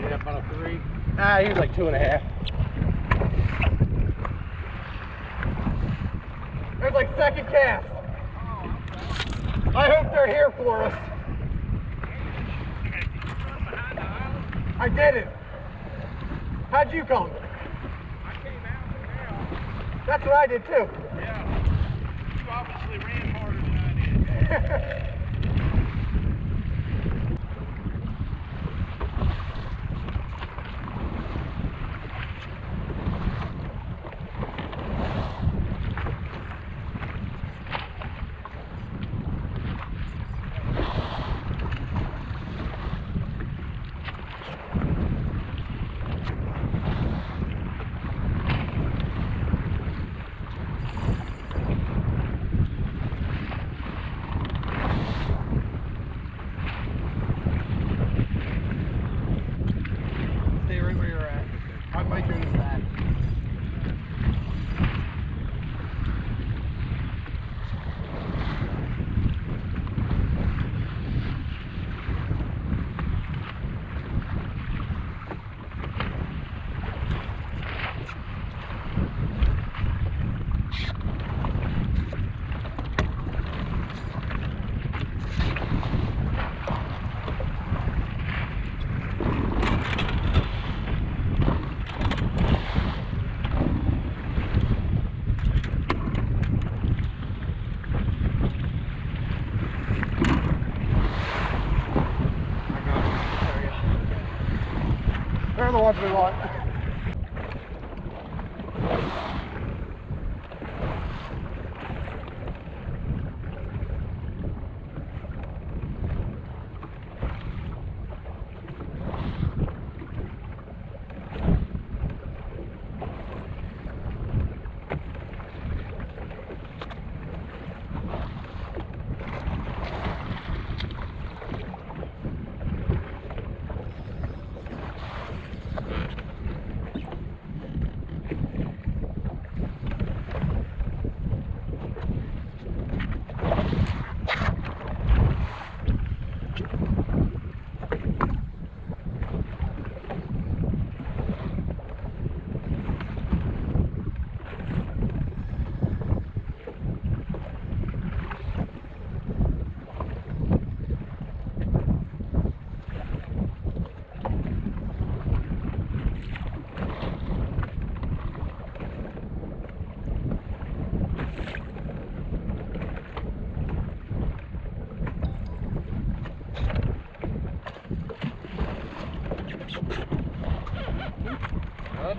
did he have about a 3? He was like 2.5. There's like second cast. I hope they're here for us. I didn't. How'd you come? I came out and now. That's what I did too. Yeah. You obviously ran harder than I did. They're the ones we want.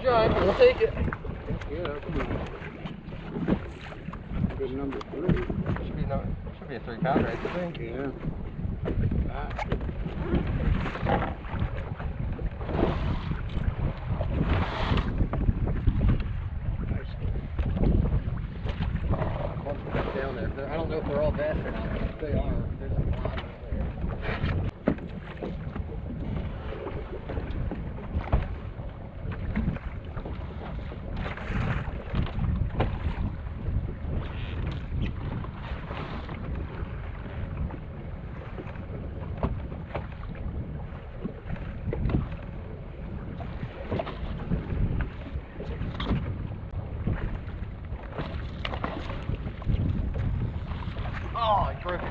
John, we'll take it. Yeah, come on. Good number 3. Should be a 3-pounder, I think. Yeah. Down there. I don't know if they're all bass or not. If they are, there's a lot over there. Oh, I broke it.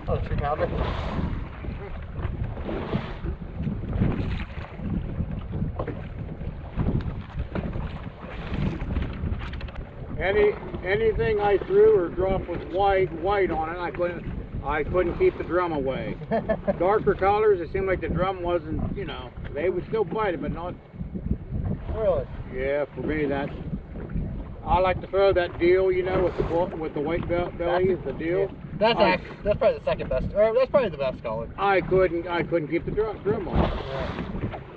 Oh, 3-pounder. Anything I threw or dropped with white on it, I couldn't keep the drum away. Darker colors, it seemed like the drum wasn't, you know, they would still bite it, but not. Really? Yeah, for me I like to throw that deal, you know, with the white belly is the deal. Yeah. That's probably the second best, or that's probably the best color. I couldn't keep the drum on. Yeah.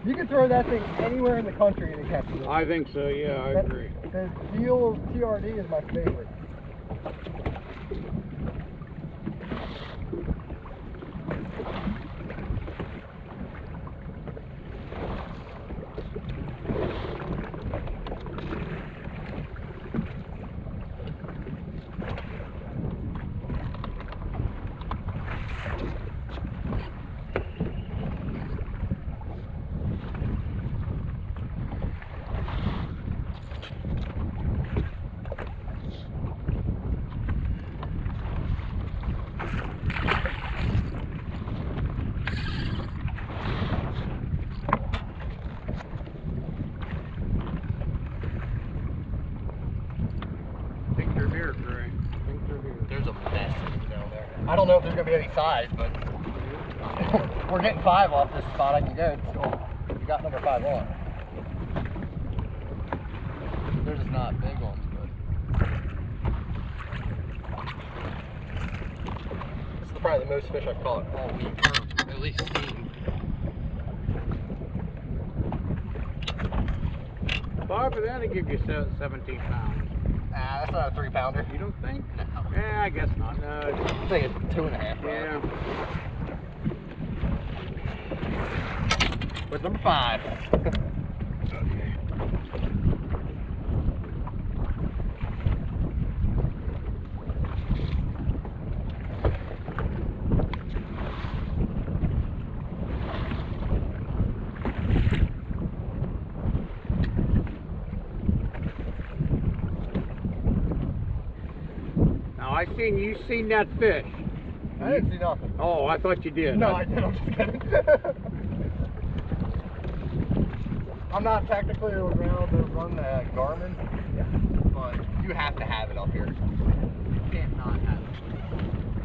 You can throw that thing anywhere in the country and it catches it. I think so, yeah, I agree. The deal TRD is my favorite. There's a mess down there. I don't know if there's going to be any size, but we're getting 5 off this spot I can go. So you got number 5 on. They're just not big ones, but this is probably the most fish I've caught all week, or at least seen. 5 of that to give you 17 pounds. Ah, that's not a 3-pounder. You don't think? No. Yeah, I guess not. No. I think it's 2.5. Yeah. With number 5. You seen that fish? I didn't see nothing. Oh, I thought you did. No, I didn't. I'm just kidding. I'm not technically around to run the Garmin, but you have to have it up here. You can't not have it.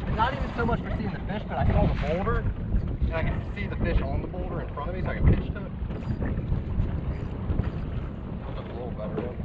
And not even so much for seeing the fish, but I saw the boulder, and I can see the fish on the boulder in front of me, so I can pitch to it. I'll just a little better one.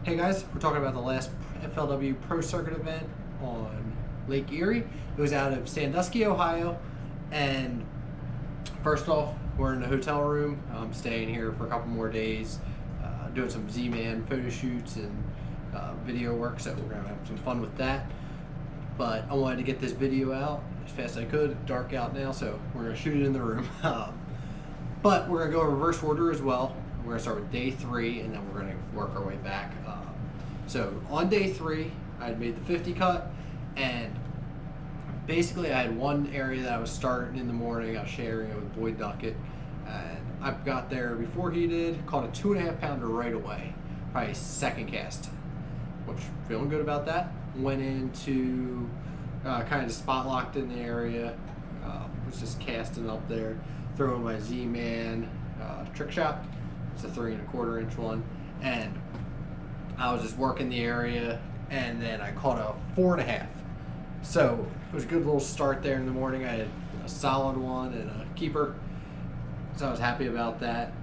Hey guys, we're talking about the last FLW Pro Circuit event on Lake Erie. It was out of Sandusky, Ohio, and first off, we're in the hotel room. I'm staying here for a couple more days, doing some Z-Man photo shoots and video work, so we're gonna have some fun with that. But I wanted to get this video out as fast as I could. It's dark out now, so we're gonna shoot it in the room. But we're gonna go in reverse order as well. We're gonna start with day 3, and then we're gonna work our way back. So on day 3, I had made the 50 cut, and basically I had one area that I was starting in the morning. I was sharing it with Boyd Duckett, and I got there before he did. Caught a 2.5 pounder right away, probably second cast, which feeling good about that. Went into kind of just spot locked in the area. Was just casting up there, throwing my Z-Man trick shot. It's a 3 1/4 inch one, and I was just working the area, and then I caught a 4.5. So it was a good little start there in the morning. I had a solid one and a keeper, so I was happy about that.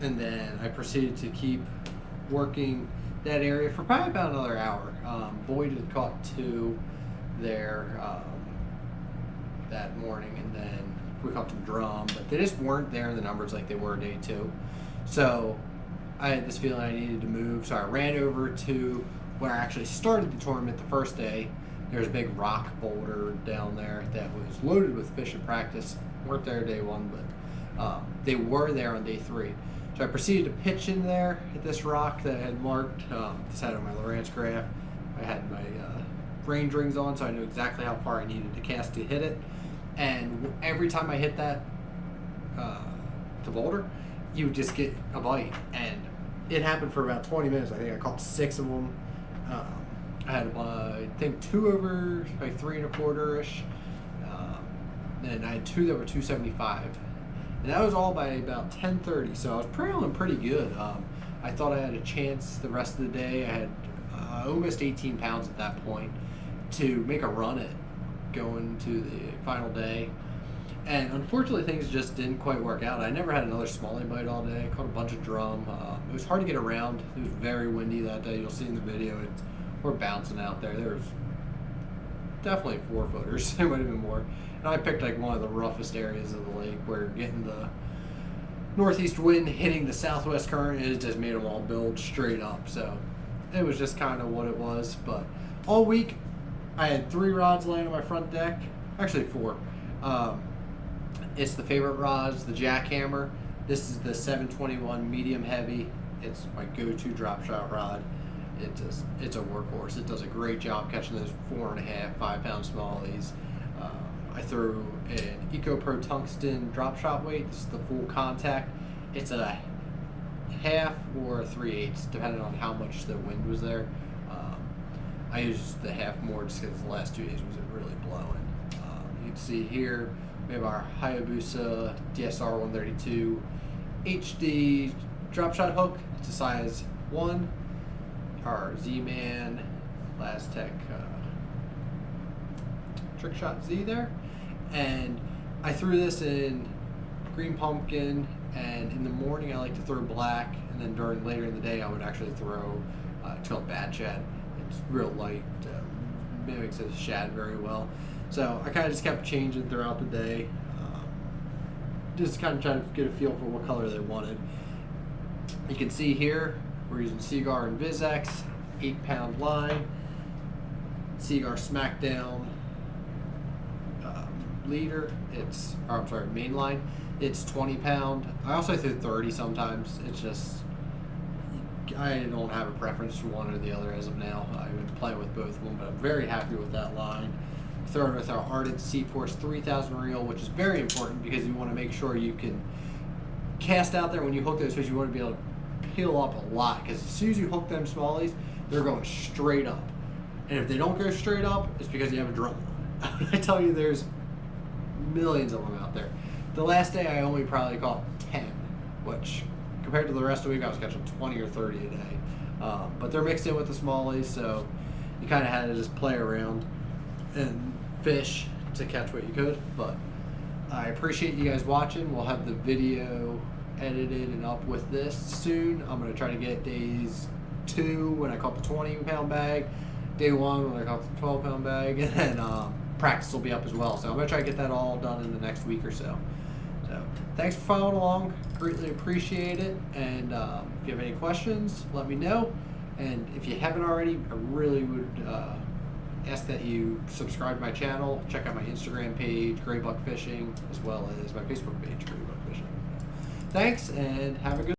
And then I proceeded to keep working that area for probably about another hour. Boyd had caught 2 there that morning, and then we caught some drum, but they just weren't there in the numbers like they were day 2. So I had this feeling I needed to move, so I ran over to where I actually started the tournament the first day. There's a big rock boulder down there that was loaded with fish in practice. Weren't there day one, but they were there on day 3. So I proceeded to pitch in there at this rock that I had marked. Just had on my Lowrance graph. I had my range rings on, so I knew exactly how far I needed to cast to hit it. And every time I hit that the boulder, you would just get a bite. And it happened for about 20 minutes. I think I caught 6 of them. I had, I think, 2 over like 3 1/4-ish. And I had 2 that were 275. And that was all by about 10:30, so I was feeling pretty good. I thought I had a chance the rest of the day. I had almost 18 pounds at that point to make a run at going to the final day. And unfortunately, things just didn't quite work out. I never had another smallie bite all day. I caught a bunch of drum. It was hard to get around. It was very windy that day. You'll see in the video, we're bouncing out there. There was definitely 4-footers. There might have been more. And I picked like one of the roughest areas of the lake where getting the northeast wind hitting the southwest current, it just made them all build straight up. So it was just kind of what it was. But all week, I had 3 rods laying on my front deck. Actually 4. It's the favorite rods, the Jackhammer. This is the 721 medium heavy. It's my go-to drop shot rod. It's a workhorse. It does a great job catching those 4.5, 5-pound smallies. I threw an EcoPro Tungsten drop shot weight. This is the full contact. It's a 1/2 or a 3/8, depending on how much the wind was there. I used the 1/2 more just because the last 2 days was really blowing. You can see here we have our Hayabusa DSR 132 HD drop shot hook. It's a size 1. Our Z-Man Lastech Trick Shot Z there. And I threw this in green pumpkin, and in the morning I like to throw black, and then later in the day I would actually throw it's called Bad Shad. It's real light, mimics a shad very well. So I kind of just kept changing throughout the day, just kind of trying to get a feel for what color they wanted. You can see here we're using Seaguar and VizX, 8-pound line, Seaguar Smackdown leader. Main line. It's 20-pound. I also throw 30 sometimes. It's just I don't have a preference for one or the other as of now. I've been playing with both of them, but I'm very happy with that line. Throw it with our Ardent C-Force 3000 reel, which is very important because you want to make sure you can cast out there when you hook those fish. You want to be able to peel up a lot, because as soon as you hook them smallies, they're going straight up. And if they don't go straight up, it's because you have a drum. I tell you, there's millions of them out there. The last day I only probably caught 10, which compared to the rest of the week I was catching 20 or 30 a day. But they're mixed in with the smallies, so you kind of had to just play around and fish to catch what you could. But I appreciate you guys watching. We'll have the video edited and up with this soon. I'm going to try to get days 2 when I caught the 20-pound bag, day 1 when I caught the 12-pound bag, and then practice will be up as well. So I'm going to try to get that all done in the next week or so. So thanks for following along. Greatly appreciate it. And if you have any questions, let me know. And if you haven't already, I really would ask that you subscribe to my channel. Check out my Instagram page, Grae Buck Fishing, as well as my Facebook page, Grae Buck Fishing. Thanks, and have a good